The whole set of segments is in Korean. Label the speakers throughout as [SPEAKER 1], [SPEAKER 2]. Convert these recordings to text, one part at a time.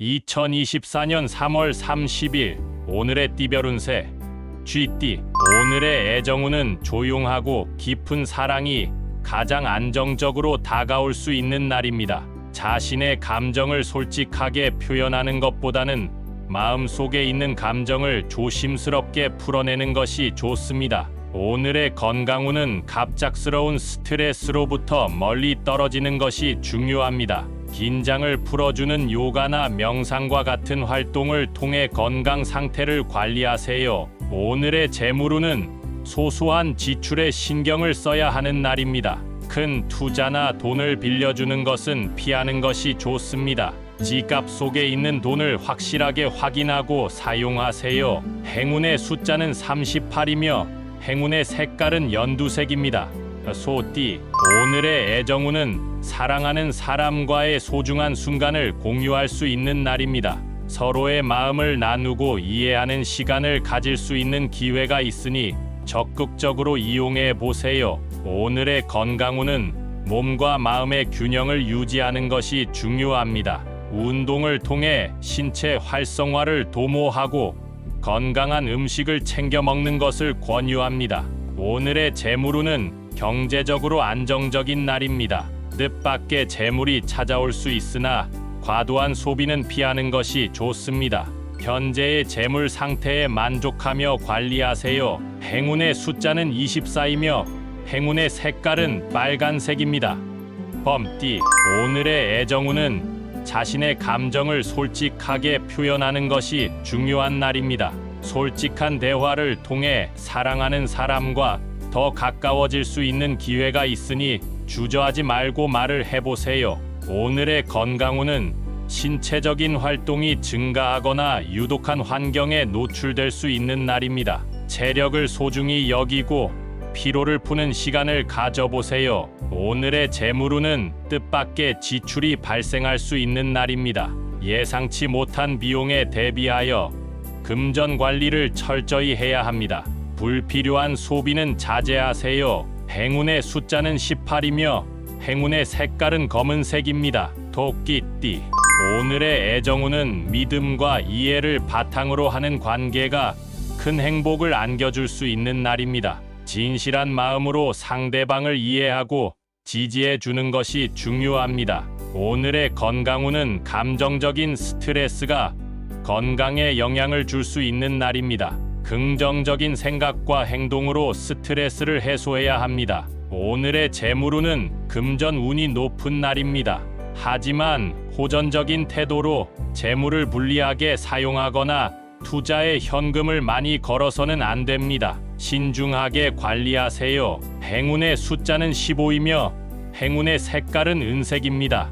[SPEAKER 1] 2024년 3월 30일 오늘의 띠별 운세 쥐띠. 오늘의 애정운은 조용하고 깊은 사랑이 가장 안정적으로 다가올 수 있는 날입니다. 자신의 감정을 솔직하게 표현하는 것보다는 마음속에 있는 감정을 조심스럽게 풀어내는 것이 좋습니다. 오늘의 건강운은 갑작스러운 스트레스로부터 멀리 떨어지는 것이 중요합니다. 긴장을 풀어주는 요가나 명상과 같은 활동을 통해 건강 상태를 관리하세요. 오늘의 재물운은 소소한 지출에 신경을 써야 하는 날입니다. 큰 투자나 돈을 빌려주는 것은 피하는 것이 좋습니다. 지갑 속에 있는 돈을 확실하게 확인하고 사용하세요. 행운의 숫자는 38이며 행운의 색깔은 연두색입니다. 소띠. 오늘의 애정운은 사랑하는 사람과의 소중한 순간을 공유할 수 있는 날입니다. 서로의 마음을 나누고 이해하는 시간을 가질 수 있는 기회가 있으니 적극적으로 이용해 보세요. 오늘의 건강운은 몸과 마음의 균형을 유지하는 것이 중요합니다. 운동을 통해 신체 활성화를 도모하고 건강한 음식을 챙겨 먹는 것을 권유합니다. 오늘의 재물운은 경제적으로 안정적인 날입니다. 뜻밖의 재물이 찾아올 수 있으나 과도한 소비는 피하는 것이 좋습니다. 현재의 재물 상태에 만족하며 관리하세요. 행운의 숫자는 24이며 행운의 색깔은 빨간색입니다. 범띠. 오늘의 애정운은 자신의 감정을 솔직하게 표현하는 것이 중요한 날입니다. 솔직한 대화를 통해 사랑하는 사람과 더 가까워질 수 있는 기회가 있으니 주저하지 말고 말을 해보세요. 오늘의 건강운은 신체적인 활동이 증가하거나 유독한 환경에 노출될 수 있는 날입니다. 체력을 소중히 여기고 피로를 푸는 시간을 가져보세요. 오늘의 재물운은 뜻밖의 지출이 발생할 수 있는 날입니다. 예상치 못한 비용에 대비하여 금전 관리를 철저히 해야 합니다. 불필요한 소비는 자제하세요. 행운의 숫자는 18이며 행운의 색깔은 검은색입니다. 토끼띠. 오늘의 애정운은 믿음과 이해를 바탕으로 하는 관계가 큰 행복을 안겨줄 수 있는 날입니다. 진실한 마음으로 상대방을 이해하고 지지해 주는 것이 중요합니다. 오늘의 건강운은 감정적인 스트레스가 건강에 영향을 줄 수 있는 날입니다. 긍정적인 생각과 행동으로 스트레스를 해소해야 합니다. 오늘의 재물운은 금전 운이 높은 날입니다. 하지만 호전적인 태도로 재물을 불리하게 사용하거나 투자에 현금을 많이 걸어서는 안 됩니다. 신중하게 관리하세요. 행운의 숫자는 15이며 행운의 색깔은 은색입니다.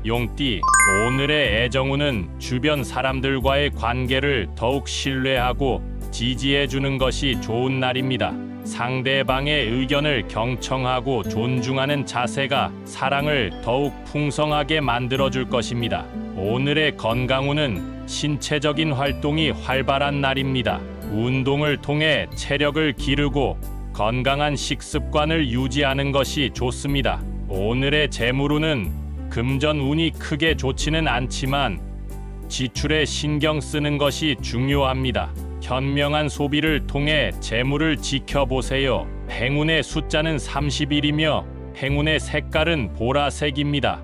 [SPEAKER 1] 용띠. 오늘의 애정운은 주변 사람들과의 관계를 더욱 신뢰하고 지지해 주는 것이 좋은 날입니다. 상대방의 의견을 경청하고 존중하는 자세가 사랑을 더욱 풍성하게 만들어 줄 것입니다. 오늘의 건강운은 신체적인 활동이 활발한 날입니다. 운동을 통해 체력을 기르고 건강한 식습관을 유지하는 것이 좋습니다. 오늘의 재물운은 금전 운이 크게 좋지는 않지만 지출에 신경 쓰는 것이 중요합니다. 현명한 소비를 통해 재물을 지켜보세요. 행운의 숫자는 31이며 행운의 색깔은 보라색입니다.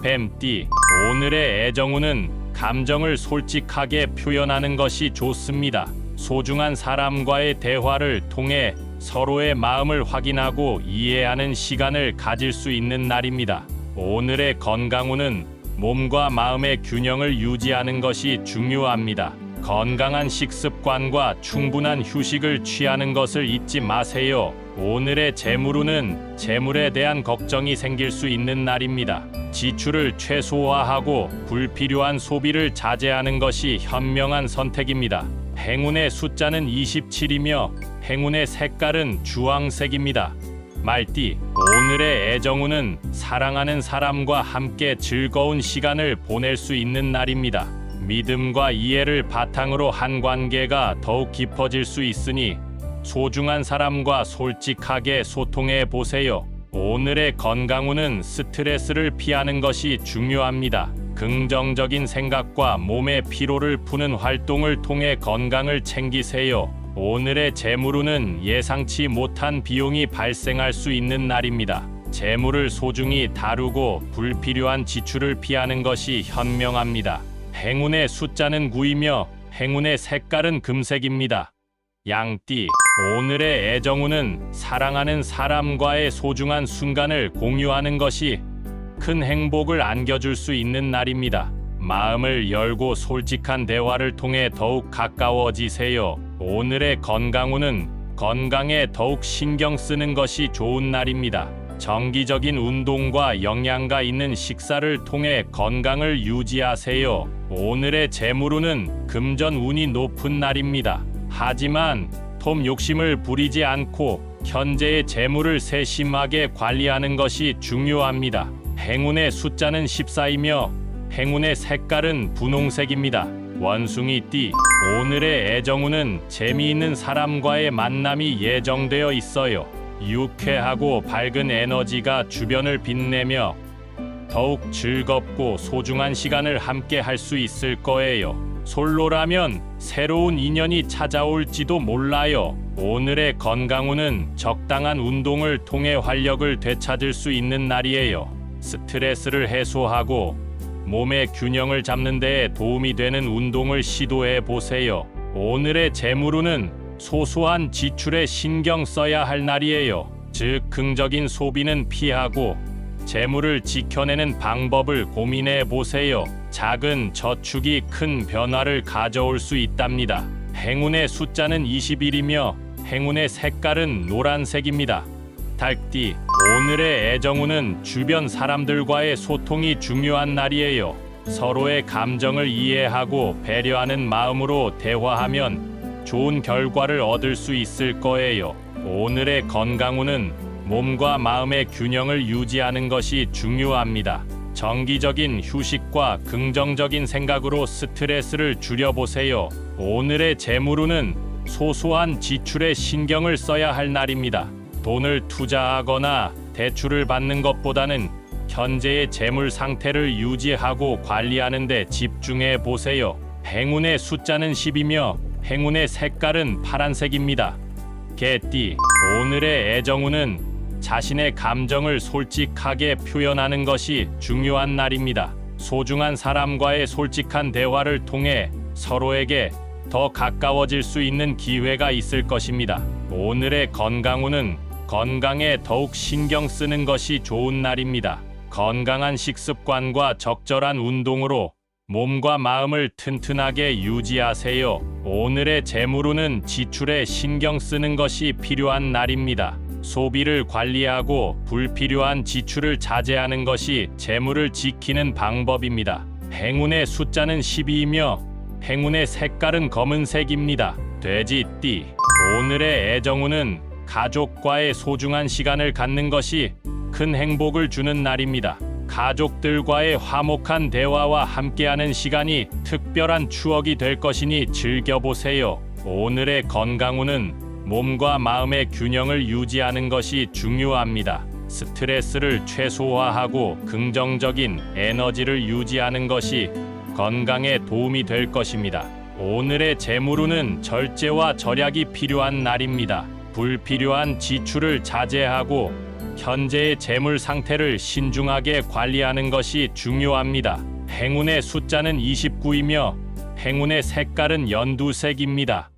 [SPEAKER 1] 뱀띠. 오늘의 애정운은 감정을 솔직하게 표현하는 것이 좋습니다. 소중한 사람과의 대화를 통해 서로의 마음을 확인하고 이해하는 시간을 가질 수 있는 날입니다. 오늘의 건강운은 몸과 마음의 균형을 유지하는 것이 중요합니다. 건강한 식습관과 충분한 휴식을 취하는 것을 잊지 마세요. 오늘의 재물운은 재물에 대한 걱정이 생길 수 있는 날입니다. 지출을 최소화하고 불필요한 소비를 자제하는 것이 현명한 선택입니다. 행운의 숫자는 27이며 행운의 색깔은 주황색입니다. 말띠. 오늘의 애정운은 사랑하는 사람과 함께 즐거운 시간을 보낼 수 있는 날입니다. 믿음과 이해를 바탕으로 한 관계가 더욱 깊어질 수 있으니 소중한 사람과 솔직하게 소통해 보세요. 오늘의 건강운은 스트레스를 피하는 것이 중요합니다. 긍정적인 생각과 몸의 피로를 푸는 활동을 통해 건강을 챙기세요. 오늘의 재물운은 예상치 못한 비용이 발생할 수 있는 날입니다. 재물을 소중히 다루고 불필요한 지출을 피하는 것이 현명합니다. 행운의 숫자는 9이며 행운의 색깔은 금색입니다. 양띠, 오늘의 애정운은 사랑하는 사람과의 소중한 순간을 공유하는 것이 큰 행복을 안겨줄 수 있는 날입니다. 마음을 열고 솔직한 대화를 통해 더욱 가까워지세요. 오늘의 건강운은 건강에 더욱 신경 쓰는 것이 좋은 날입니다. 정기적인 운동과 영양가 있는 식사를 통해 건강을 유지하세요. 오늘의 재물운은 금전 운이 높은 날입니다. 하지만 톰 욕심을 부리지 않고 현재의 재물을 세심하게 관리하는 것이 중요합니다. 행운의 숫자는 14이며 행운의 색깔은 분홍색입니다. 원숭이띠, 오늘의 애정운은 재미있는 사람과의 만남이 예정되어 있어요. 유쾌하고 밝은 에너지가 주변을 빛내며 더욱 즐겁고 소중한 시간을 함께 할 수 있을 거예요. 솔로라면 새로운 인연이 찾아올지도 몰라요. 오늘의 건강운은 적당한 운동을 통해 활력을 되찾을 수 있는 날이에요. 스트레스를 해소하고 몸의 균형을 잡는 데 도움이 되는 운동을 시도해 보세요. 오늘의 재물운은 소소한 지출에 신경 써야 할 날이에요. 즉, 긍정적인 소비는 피하고 재물을 지켜내는 방법을 고민해 보세요. 작은 저축이 큰 변화를 가져올 수 있답니다. 행운의 숫자는 21이며 행운의 색깔은 노란색입니다. 닭띠, 오늘의 애정운은 주변 사람들과의 소통이 중요한 날이에요. 서로의 감정을 이해하고 배려하는 마음으로 대화하면 좋은 결과를 얻을 수 있을 거예요. 오늘의 건강운은 몸과 마음의 균형을 유지하는 것이 중요합니다. 정기적인 휴식과 긍정적인 생각으로 스트레스를 줄여보세요. 오늘의 재물운은 소소한 지출에 신경을 써야 할 날입니다. 돈을 투자하거나 대출을 받는 것보다는 현재의 재물 상태를 유지하고 관리하는 데 집중해 보세요. 행운의 숫자는 10이며 행운의 색깔은 파란색입니다. 개띠, 오늘의 애정운은 자신의 감정을 솔직하게 표현하는 것이 중요한 날입니다. 소중한 사람과의 솔직한 대화를 통해 서로에게 더 가까워질 수 있는 기회가 있을 것입니다. 오늘의 건강운은 건강에 더욱 신경 쓰는 것이 좋은 날입니다. 건강한 식습관과 적절한 운동으로 몸과 마음을 튼튼하게 유지하세요. 오늘의 재물운은 지출에 신경 쓰는 것이 필요한 날입니다. 소비를 관리하고 불필요한 지출을 자제하는 것이 재물을 지키는 방법입니다. 행운의 숫자는 12이며 행운의 색깔은 검은색입니다. 돼지띠, 오늘의 애정운은 가족과의 소중한 시간을 갖는 것이 큰 행복을 주는 날입니다. 가족들과의 화목한 대화와 함께하는 시간이 특별한 추억이 될 것이니 즐겨보세요. 오늘의 건강운은 몸과 마음의 균형을 유지하는 것이 중요합니다. 스트레스를 최소화하고 긍정적인 에너지를 유지하는 것이 건강에 도움이 될 것입니다. 오늘의 재물운은 절제와 절약이 필요한 날입니다. 불필요한 지출을 자제하고 현재의 재물 상태를 신중하게 관리하는 것이 중요합니다. 행운의 숫자는 29이며 행운의 색깔은 연두색입니다.